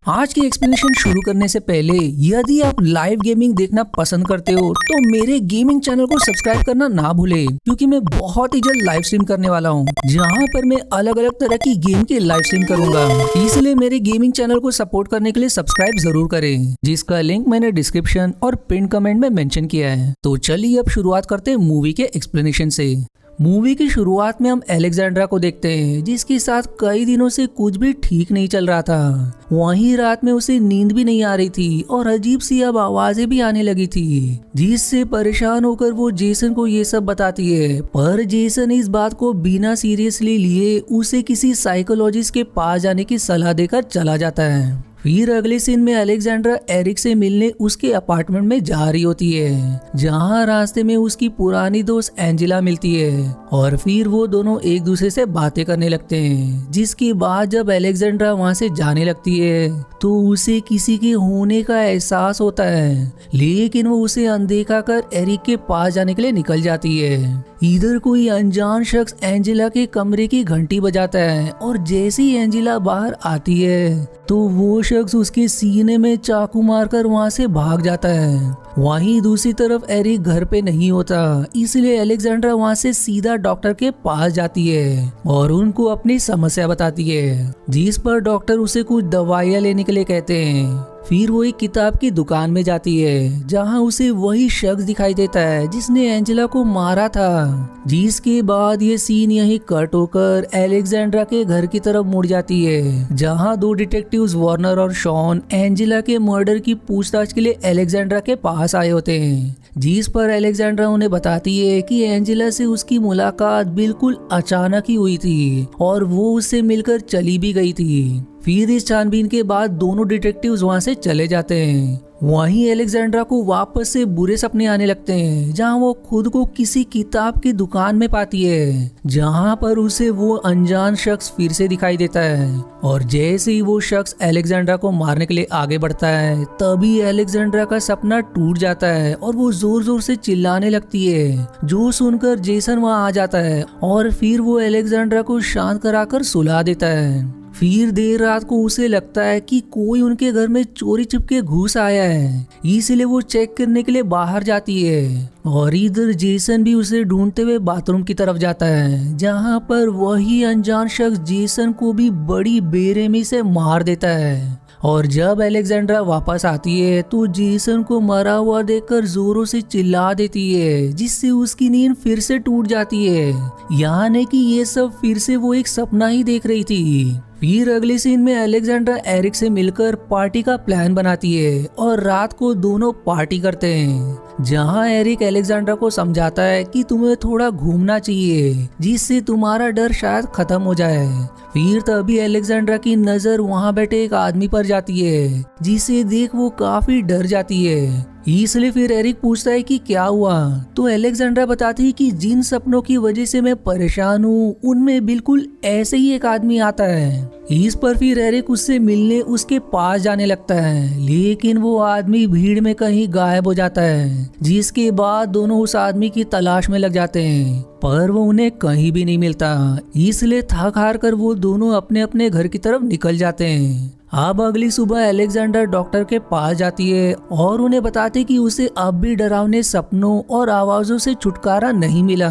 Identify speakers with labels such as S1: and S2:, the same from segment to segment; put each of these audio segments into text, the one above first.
S1: आज की एक्सप्लेनेशन शुरू करने से पहले यदि आप लाइव गेमिंग देखना पसंद करते हो तो मेरे गेमिंग चैनल को सब्सक्राइब करना ना भूले, क्योंकि मैं बहुत ही जल्द लाइव स्ट्रीम करने वाला हूँ जहाँ पर मैं अलग अलग तरह की गेम की लाइव स्ट्रीम करूंगा। इसलिए मेरे गेमिंग चैनल को सपोर्ट करने के लिए सब्सक्राइब जरूर करें, जिसका लिंक मैंने डिस्क्रिप्शन और पिन कमेंट में मेंशन किया है। तो चलिए अब शुरुआत करते हैं मूवी के एक्सप्लेनेशन से। मूवी की शुरुआत में हम अलेक्जेंड्रा को देखते हैं, जिसके साथ कई दिनों से कुछ भी ठीक नहीं चल रहा था। वहीं रात में उसे नींद भी नहीं आ रही थी और अजीब सी अब आवाजें भी आने लगी थी, जिससे परेशान होकर वो जेसन को ये सब बताती है। पर जेसन इस बात को बिना सीरियसली लिए उसे किसी साइकोलॉजिस्ट के पास जाने की सलाह देकर चला जाता है। फिर अगले सीन में अलेक्जेंड्रा एरिक से मिलने उसके अपार्टमेंट में जा रही होती है, जहां रास्ते में उसकी पुरानी दोस्त एंजेला मिलती है और फिर वो दोनों एक दूसरे से बातें करने लगते हैं। जिसके बाद जब अलेक्जेंड्रा वहां से जाने लगती है तो उसे किसी के होने का एहसास होता है, लेकिन वो उसे अनदेखा कर एरिक के पास जाने के लिए निकल जाती है। इधर कोई अनजान शख्स एंजेला के कमरे की घंटी बजाता है और जैसे ही एंजेला बाहर आती है तो वो शख्स उसके सीने में चाकू मारकर वहां से भाग जाता है। वहीं दूसरी तरफ एरिक घर पे नहीं होता, इसलिए अलेक्जेंड्रा वहां से सीधा डॉक्टर के पास जाती है और उनको अपनी समस्या बताती है, जिस पर डॉक्टर उसे कुछ दवाइयाँ लेने के लिए कहते हैं। फिर वो एक किताब की दुकान में जाती है, जहां उसे वही शख्स दिखाई देता है जिसने एंजेला को मारा था। जिसके बाद ये सीन यहीं कट होकर अलेक्जेंड्रा के घर की तरफ मुड़ जाती है, जहां दो डिटेक्टिव्स वार्नर और शॉन एंजेला के मर्डर की पूछताछ के लिए अलेक्जेंड्रा के पास आए होते हैं। जिस पर अलेक्जेंड्रा उन्हें बताती है कि एंजेला से उसकी मुलाकात बिल्कुल अचानक ही हुई थी और वो उससे मिलकर चली भी गई थी। फिर इस छानबीन के बाद दोनों डिटेक्टिव्स वहां से चले जाते हैं। वहीं अलेक्जेंड्रा को वापस से बुरे सपने आने लगते हैं, जहां वो खुद को किसी किताब की दुकान में पाती है, जहां पर उसे वो अनजान शख्स फिर से दिखाई देता है। और जैसे ही वो शख्स अलेक्जेंड्रा को मारने के लिए आगे बढ़ता है, तभी अलेक्जेंड्रा का सपना टूट जाता है और वो जोर जोर से चिल्लाने लगती है, जो सुनकर जेसन वहां आ जाता है और फिर वो अलेक्जेंड्रा को शांत कराकर सुला देता है। फिर देर रात को उसे लगता है कि कोई उनके घर में चोरी छिपके घुस आया है, इसलिए वो चेक करने के लिए बाहर जाती है। और इधर जेसन भी उसे ढूंढते हुए बाथरूम की तरफ जाता है, जहां पर वही अनजान शख्स जेसन को भी बड़ी बेरहमी से मार देता है। और जब अलेक्जेंड्रा वापस आती है तो जेसन को मरा हुआ देखकर जोरों से चिल्ला देती है, जिससे उसकी नींद फिर से टूट जाती है। यानी कि ये सब फिर से वो एक सपना ही देख रही थी। फिर अगले सीन में अलेक्जेंड्रा एरिक से मिलकर पार्टी का प्लान बनाती है और रात को दोनों पार्टी करते हैं, जहां एरिक अलेक्जेंड्रा को समझाता है कि तुम्हें थोड़ा घूमना चाहिए, जिससे तुम्हारा डर शायद खत्म हो जाए। फिर तभी अलेक्जेंड्रा की नजर वहां बैठे एक आदमी पर जाती है, जिसे देख वो काफी डर जाती है। इसलिए फिर एरिक पूछता है कि क्या हुआ, तो अलेक्जेंड्रा बताती है कि जिन सपनों की वजह से मैं परेशान हूँ उनमें बिल्कुल ऐसे ही एक आदमी आता है। इस पर फिर एरिक उससे मिलने उसके पास जाने लगता है, लेकिन वो आदमी भीड़ में कहीं गायब हो जाता है। जिसके बाद दोनों उस आदमी की तलाश में लग जाते हैं, पर वो उन्हें कहीं भी नहीं मिलता। इसलिए थक हार कर वो दोनों अपने अपने घर की तरफ निकल जाते हैं। अब अगली सुबह अलेक्जेंडर डॉक्टर के पास जाती है और उन्हें बताती कि उसे अब भी डरावने सपनों और आवाजों से छुटकारा नहीं मिला,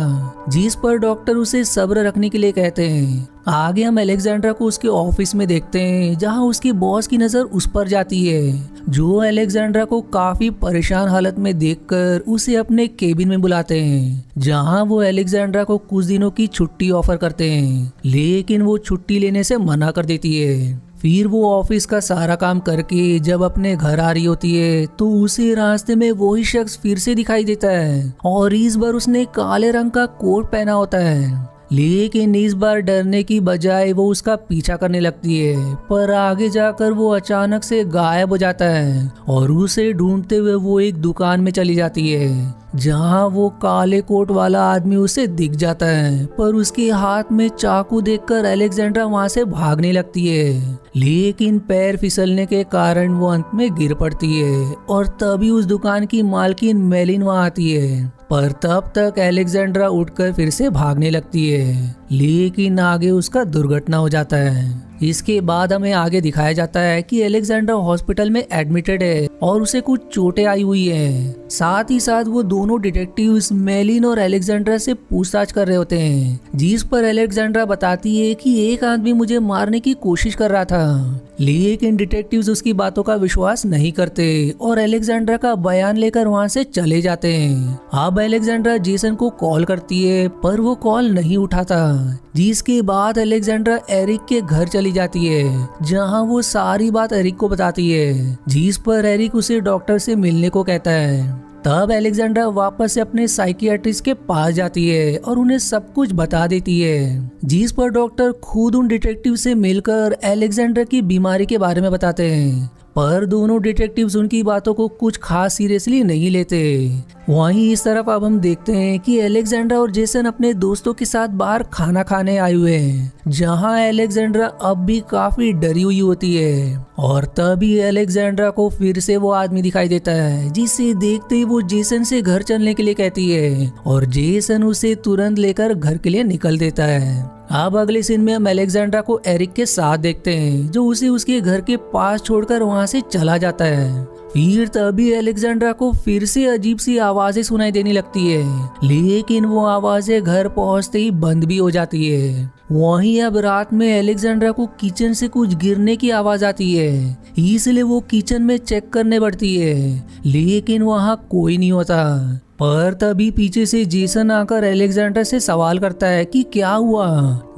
S1: जिस पर डॉक्टर उसे सब्र रखने के लिए कहते हैं। आगे हम अलेक्जेंड्रा को उसके ऑफिस में देखते हैं, जहां उसके बॉस की नजर उस पर जाती है, जो अलेक्जेंड्रा को काफी परेशान हालत में देखकर उसे अपने केबिन में बुलाते हैं, जहां वो अलेक्जेंड्रा को कुछ दिनों की छुट्टी ऑफर करते हैं, लेकिन वो छुट्टी लेने से मना कर देती है। फिर वो ऑफिस का सारा काम करके जब अपने घर आ रही होती है तो उसे रास्ते में वही शख्स फिर से दिखाई देता है और इस बार उसने काले रंग का कोट पहना होता है। लेकिन इस बार डरने की बजाय वो उसका पीछा करने लगती है, पर आगे जाकर वो अचानक से गायब हो जाता है और उसे ढूंढते हुए वो एक दुकान में चली जाती है, जहां वो काले कोट वाला आदमी उसे दिख जाता है। पर उसके हाथ में चाकू देखकर अलेक्जेंड्रा वहां से भागने लगती है, लेकिन पैर फिसलने के कारण वो अंत में गिर पड़ती है और तभी उस दुकान की मालकिन मेलिन वहां आती है। पर तब तक अलेक्जेंड्रा उठकर फिर से भागने लगती है। लेकिन आगे उसका दुर्घटना हो जाता है। इसके बाद हमें आगे दिखाया जाता है कि अलेक्जेंड्रा हॉस्पिटल में एडमिटेड है और उसे कुछ चोटें आई हुई है। साथ ही साथ वो दोनों डिटेक्टिव्स मेलिन और अलेक्जेंड्रा से पूछताछ कर रहे होते हैं, जिस पर अलेक्जेंड्रा बताती है कि एक आदमी मुझे मारने की कोशिश कर रहा था, लेकिन डिटेक्टिव्स उसकी बातों का विश्वास नहीं करते और अलेक्जेंड्रा का बयान लेकर वहां से चले जाते हैं। अब अलेक्जेंड्रा जेसन को कॉल करती है पर वो कॉल नहीं उठाता, जिसके बाद अलेक्जेंड्रा एरिक के घर चली जाती है, जहां वो सारी बात एरिक को बताती है, जिस पर एरिक उसे डॉक्टर से मिलने को कहता है। तब अलेक्जेंड्रा वापस से अपने साइकियाट्रिस्ट के पास जाती है और उन्हें सब कुछ बता देती है, जिस पर डॉक्टर खुद उन डिटेक्टिव से मिलकर अलेक्जेंड्रा की बीमारी के बारे में बताते हैं। पर दोनों डिटेक्टिव्स उनकी बातों को कुछ खास सीरियसली नहीं लेते। वहीं इस तरफ अब हम देखते हैं कि अलेक्जेंड्रा और जेसन अपने दोस्तों के साथ बाहर खाना खाने आए हुए हैं, जहां अलेक्जेंड्रा अब भी काफी डरी हुई होती है। और तभी अलेक्जेंड्रा को फिर से वो आदमी दिखाई देता है, जिसे देखते ही वो जेसन से घर चलने के लिए कहती है और जेसन उसे तुरंत लेकर घर के लिए निकल देता है। अब अगले सीन में हम अलेक्जेंड्रा को एरिक के साथ देखते हैं, जो उसे उसके घर के पास छोड़कर वहां से चला जाता है। फिर तभी अलेक्जेंड्रा को फिर से अजीब सी आवाजें सुनाई देने लगती है, लेकिन वो आवाजें घर पहुंचते ही बंद भी हो जाती है। वहीं अब रात में अलेक्जेंड्रा को किचन से कुछ गिरने की आवाज आती है, इसलिए वो किचन में चेक करने बढ़ती है, लेकिन वहां कोई नहीं होता। पर तभी पीछे से जेसन आकर अलेक्जेंड्रा से सवाल करता है कि क्या हुआ,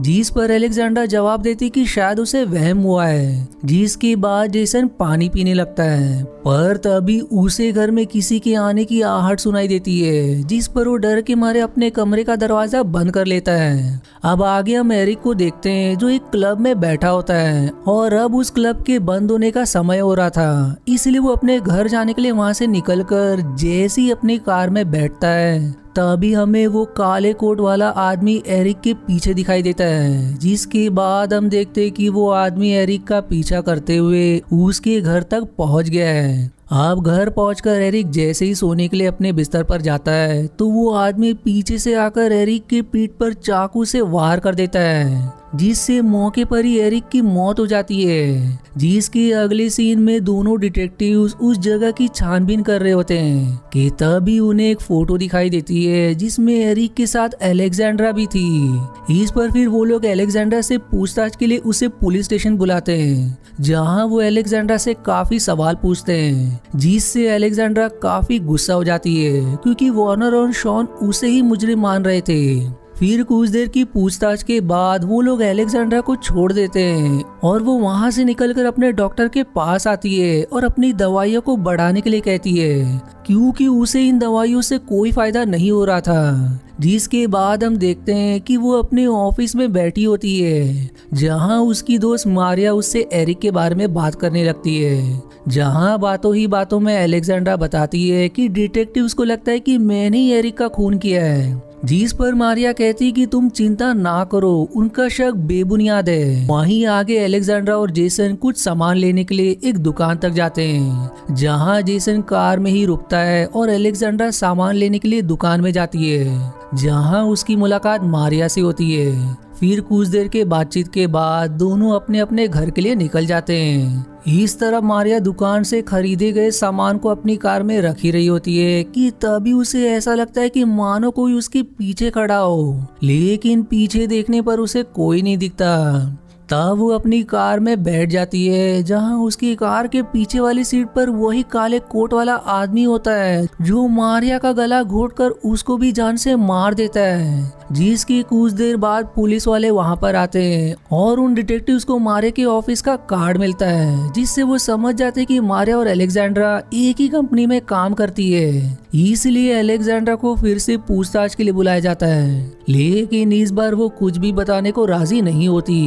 S1: जिस पर अलेक्जेंड्रा जवाब देती कि शायद उसे वहम हुआ है, जिसके बाद जेसन पानी पीने लगता है। पर तभी उसे घर में किसी के आने की आहट सुनाई देती है, जिस पर वो डर के मारे अपने कमरे का दरवाजा बंद कर लेता है। अब आगे हम एरिक को देखते हैं, जो एक क्लब में बैठा होता है और अब उस क्लब के बंद होने का समय हो रहा था, इसलिए वो अपने घर जाने के लिए वहां से निकलकर जैसे ही अपनी कार में बैठता है, तभी हमें वो काले कोट वाला आदमी एरिक के पीछे दिखाई देता है, जिसके बाद हम देखते हैं कि वो आदमी एरिक का पीछा करते हुए उसके घर तक पहुंच गया है। अब घर पहुंचकर एरिक जैसे ही सोने के लिए अपने बिस्तर पर जाता है, तो वो आदमी पीछे से आकर एरिक के पीठ पर चाकू से वार कर देता है, जिससे मौके पर ही एरिक की मौत हो जाती है। जिसके अगले सीन में दोनों डिटेक्टिव्स उस जगह की छानबीन कर रहे होते हैं कि तभी उन्हें एक फोटो दिखाई देती है, जिसमें एरिक के साथ अलेक्जेंड्रा भी थी। इस पर फिर वो लोग अलेक्जेंड्रा से पूछताछ के लिए उसे पुलिस स्टेशन बुलाते हैं, जहां वो अलेक्जेंड्रा से काफी सवाल पूछते हैं, जिससे अलेक्जेंड्रा काफी गुस्सा हो जाती है, क्योंकि वार्नर और शॉन उसे ही मुजरिम मान रहे थे। फिर कुछ देर की पूछताछ के बाद वो लोग अलेक्जेंड्रा को छोड़ देते हैं और वो वहां से निकलकर अपने डॉक्टर के पास आती है और अपनी दवाइयों को बढ़ाने के लिए कहती है, क्योंकि उसे इन दवाइयों से कोई फायदा नहीं हो रहा था। जिसके बाद हम देखते हैं कि वो अपने ऑफिस में बैठी होती है, जहां उसकी दोस्त मारिया उससे एरिक के बारे में बात करने लगती है, जहां बातों ही बातों में अलेक्जेंड्रा बताती है कि डिटेक्टिव्स को लगता है कि मैंने ही एरिक का खून किया है। जिस पर मारिया कहती कि तुम चिंता ना करो, उनका शक बेबुनियाद है। वहीं आगे अलेक्जेंड्रा और जेसन कुछ सामान लेने के लिए एक दुकान तक जाते हैं, जहां जेसन कार में ही रुकता है और अलेक्जेंड्रा सामान लेने के लिए दुकान में जाती है, जहां उसकी मुलाकात मारिया से होती है। फिर कुछ देर के बातचीत के बाद दोनों अपने अपने घर के लिए निकल जाते हैं। इस तरह मारिया दुकान से खरीदे गए सामान को अपनी कार में रखी रही होती है कि तभी उसे ऐसा लगता है कि मानो कोई उसके पीछे खड़ा हो, लेकिन पीछे देखने पर उसे कोई नहीं दिखता। तब वो अपनी कार में बैठ जाती है, जहां उसकी कार के पीछे वाली सीट पर वही काले कोट वाला आदमी होता है, जो मारिया का गला घोंटकर उसको भी जान से मार देता है। जिसकी कुछ देर बाद पुलिस वाले वहां पर आते हैं और उन डिटेक्टिव्स को मारिया के ऑफिस का कार्ड मिलता है, जिससे वो समझ जाते हैं कि मारिया और अलेक्जेंड्रा एक ही कंपनी में काम करती है। इसलिए अलेक्जेंड्रा को फिर से पूछताछ के लिए बुलाया जाता है, लेकिन इस बार वो कुछ भी बताने को राजी नहीं होती,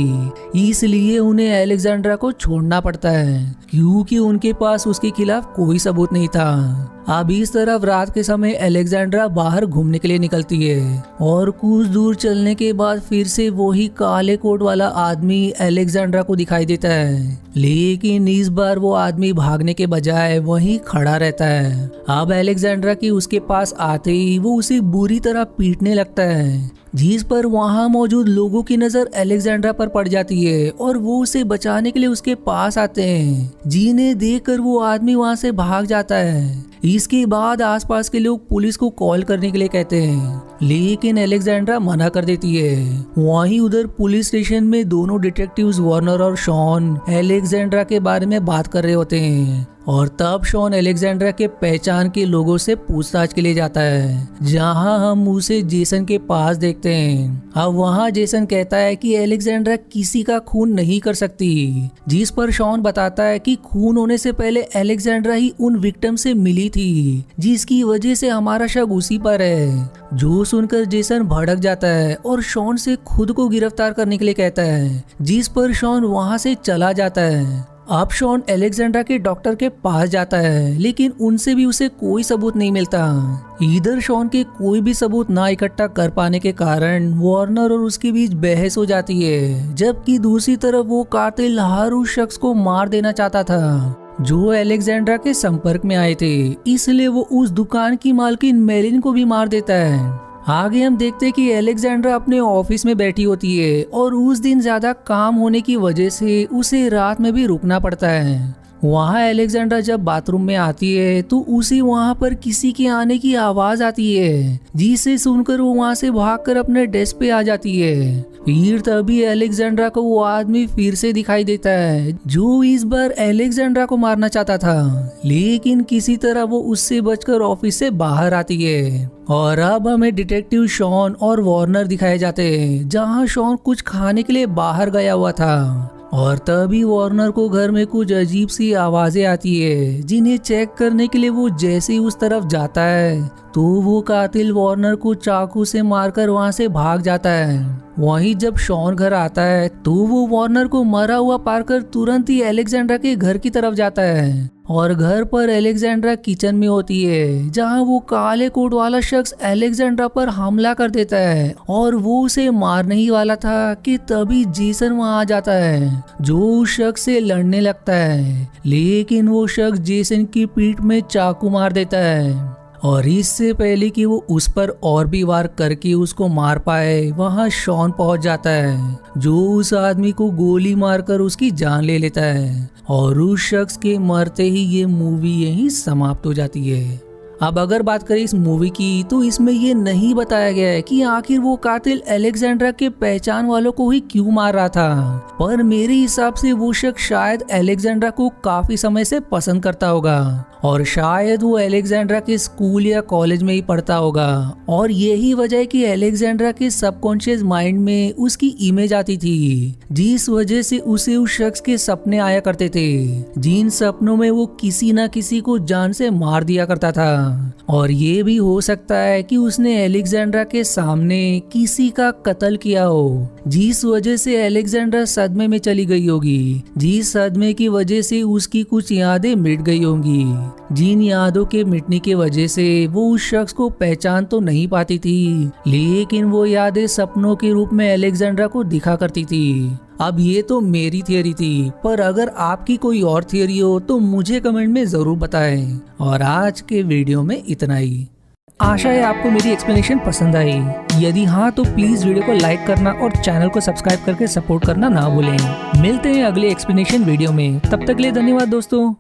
S1: इसलिए उन्हें अलेक्जेंड्रा को छोड़ना पड़ता है, क्योंकि उनके पास उसके खिलाफ कोई सबूत नहीं था। अब इस तरफ रात के समय अलेक्जेंड्रा बाहर घूमने के लिए निकलती है और कुछ दूर चलने के बाद फिर से वही काले कोट वाला आदमी अलेक्जेंड्रा को दिखाई देता है, लेकिन इस बार वो आदमी भागने के बजाय वहीं खड़ा रहता है। अब अलेक्जेंड्रा की उसके पास आते ही वो उसे बुरी तरह पीटने लगता है, जिस पर वहाँ मौजूद लोगों की नजर अलेक्जेंड्रा पर पड़ जाती है और वो उसे बचाने के लिए उसके पास आते हैं। जिन्हें देखकर वो आदमी वहाँ से भाग जाता है। इसके बाद आसपास के लोग पुलिस को कॉल करने के लिए कहते हैं, लेकिन अलेक्जेंड्रा मना कर देती है। वहीं उधर पुलिस स्टेशन में दोनों डिटेक्टिव्स वार्नर और शॉन अलेक्जेंड्रा के बारे में बात कर रहे होते हैं और तब शॉन अलेक्जेंड्रा के पहचान के लोगों से पूछताछ के लिए जाता है, जहां हम उसे जेसन के पास देखते हैं। अब वहां जेसन कहता है कि अलेक्जेंड्रा किसी का खून नहीं कर सकती, जिस पर शॉन बताता है कि खून होने से पहले अलेक्जेंड्रा ही उन विक्टिम से मिली थी, जिसकी वजह से हमारा शक उसी पर है। जो सुनकर जेसन भड़क जाता है और शॉन से खुद को गिरफ्तार करने के लिए कहता है, जिस पर शॉन वहां से चला जाता है। अब शॉन अलेक्जेंड्रा के डॉक्टर के पास जाता है, लेकिन उनसे भी उसे कोई सबूत नहीं मिलता। इधर शॉन के कोई भी सबूत ना इकट्ठा कर पाने के कारण वार्नर और उसके बीच बहस हो जाती है, जबकि दूसरी तरफ वो कातिल हर उस शख्स को मार देना चाहता था जो अलेक्जेंड्रा के संपर्क में आए थे। इसलिए वो उस दुकान की मालकिन मेलिन को भी मार देता है। आगे हम देखते हैं कि अलेक्जेंड्रा अपने ऑफिस में बैठी होती है और उस दिन ज्यादा काम होने की वजह से उसे रात में भी रुकना पड़ता है। वहाँ अलेक्जेंड्रा जब बाथरूम में आती है तो उसे वहाँ पर किसी के आने की आवाज आती है, जिसे सुनकर वो वहाँ से भागकर अपने डेस्क पे आ जाती है। फिर तभी अलेक्जेंड्रा को वो आदमी फिर से दिखाई देता है, जो इस बार अलेक्जेंड्रा को मारना चाहता था, लेकिन किसी तरह वो उससे बचकर ऑफिस से बाहर आती है। और अब हमें डिटेक्टिव शॉन और वार्नर दिखाए जाते हैं, जहाँ शॉन कुछ खाने के लिए बाहर गया हुआ था और तभी वार्नर को घर में कुछ अजीब सी आवाजें आती है, जिन्हें चेक करने के लिए वो जैसे ही उस तरफ जाता है तो वो कातिल वार्नर को चाकू से मारकर वहां से भाग जाता है। वहीं जब शॉन घर आता है तो वो वार्नर को मरा हुआ पाकर तुरंत ही अलेक्जेंड्रा के घर की तरफ जाता है और घर पर अलेक्जेंड्रा किचन में होती है, जहां वो काले कोट वाला शख्स अलेक्जेंड्रा पर हमला कर देता है और वो उसे मारने ही वाला था कि तभी जेसन वहां आ जाता है, जो उस शख्स से लड़ने लगता है, लेकिन वो शख्स जेसन की पीठ में चाकू मार देता है। और इससे पहले कि वो उस पर और भी वार करके उसको मार पाए, वहां शॉन पहुंच जाता है, जो उस आदमी को गोली मारकर उसकी जान ले लेता है और उस शख्स के मरते ही ये मूवी यहीं समाप्त हो जाती है। अब अगर बात करें इस मूवी की, तो इसमें ये नहीं बताया गया है कि आखिर वो कातिल अलेक्जेंड्रा के पहचान वालों को ही क्यों मार रहा था, पर मेरे हिसाब से वो शख्स शायद अलेक्जेंड्रा को काफी समय से पसंद करता होगा और शायद वो अलेक्जेंड्रा के स्कूल या कॉलेज में ही पढ़ता होगा और यही वजह है कि अलेक्जेंड्रा के सबकॉन्शियस माइंड में उसकी इमेज आती थी, जिस वजह से उसे उस शख्स के सपने आया करते थे, जिन सपनों में वो किसी न किसी को जान से मार दिया करता था। और ये भी हो सकता है कि उसने अलेक्जेंड्रा के सामने किसी का कत्ल किया हो, जिस वजह से अलेक्जेंड्रा सदमे में चली गई होगी, जिस सदमे की वजह से उसकी कुछ यादें मिट गई होंगी, जिन यादों के मिटने की वजह से वो उस शख्स को पहचान तो नहीं पाती थी, लेकिन वो यादें सपनों के रूप में अलेक्जेंड्रा को दिखा करती थी। अब ये तो मेरी थियरी थी, पर अगर आपकी कोई और थियरी हो तो मुझे कमेंट में जरूर बताएं। और आज के वीडियो में इतना ही। आशा है आपको मेरी एक्सप्लेनेशन पसंद आई। यदि हाँ तो प्लीज वीडियो को लाइक करना और चैनल को सब्सक्राइब करके सपोर्ट करना ना भूलें। मिलते हैं अगले एक्सप्लेनेशन वीडियो में, तब तक के लिए धन्यवाद दोस्तों।